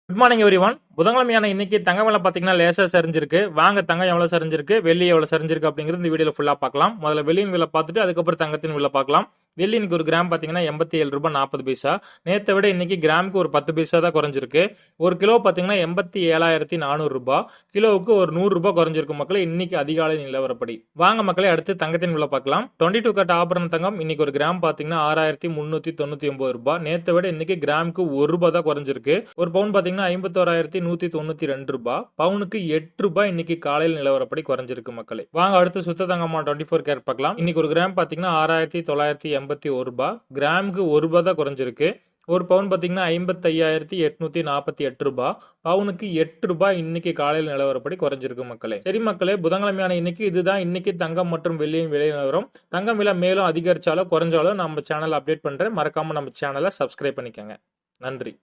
Good morning everyone. புதன்கிழமையான இன்னைக்கு தங்கம் விலை பார்த்தீங்கன்னா லேசா சரிஞ்சிருக்கு. வாங்க தங்கம் எவ்வளவு சரிஞ்சிருக்கு, வெள்ளி எவ்வளவு சரிஞ்சிருக்கு அப்படிங்கிறது இந்த வீடியோல ஃபுல்லா பார்க்கலாம். முதல்ல வெள்ளியின் விலை பார்த்துட்டு அதுக்கப்புறம் தங்கத்தின் விலை பார்க்கலாம். வெள்ளி இன்னைக்கு ஒரு கிராம் பார்த்தீங்கன்னா ரூ. 87.40. நேத்தை விட இன்னைக்கு கிராமுக்கு ஒரு 10 பைசா தான் குறைஞ்சிருக்கு. ஒரு கிலோ பார்த்தீங்கன்னா ரூ. 87,400. கிலோவுக்கு ஒரு ரூ. 100 குறைஞ்சிருக்கு மக்களே இன்னைக்கு அதிகாலை நிலவரப்படி. வாங்க மக்களே அடுத்து தங்கத்தின் விலை பார்க்கலாம். 22 கட் ஆபரண தங்கம் இன்னைக்கு ஒரு கிராம் பார்த்தீங்கன்னா ரூ. 6,399. நேத்தை விட இன்னைக்கு கிராமுக்கு ரூ. 1 தான் குறைஞ்சிருக்கு. ஒரு பவுன் பார்த்தீங்கன்னா ரூ. 51,192. பவுனுக்கு ரூ. 8 இன்னைக்கு காலையில் நிலவரப்படி குறைஞ்சிருக்கு மக்களே. வாங்க அடுத்து சுத்த தங்கமா 24 கேரட் பார்க்கலாம். இன்னைக்கு ஒரு கிராம் பார்த்தீங்கன்னா ரூ. 6,981. கிராமுக்கு ரூ. 1 தான் குறைஞ்சிருக்கு. ஒரு பவுன் பார்த்தீங்கன்னா ரூ. 55,848. பவுனுக்கு ரூ. 8 இன்னைக்கு காலையில் நிலவரப்படி குறைஞ்சிருக்கு மக்களே. சரி மக்களே, புதன்கிழமையான இன்னைக்கு இதுதான் இன்னைக்கு தங்கம் மற்றும் வெள்ளியின் விலை நிலவரம். தங்கம் விலை மேலும் அதிகரிச்சாலோ குறைஞ்சாலோ நம்ம சேனல் அப்டேட் பண்றேன். மறக்காம நம்ம சேனலை சப்ஸ்கிரைப் பண்ணிக்கோங்க. நன்றி.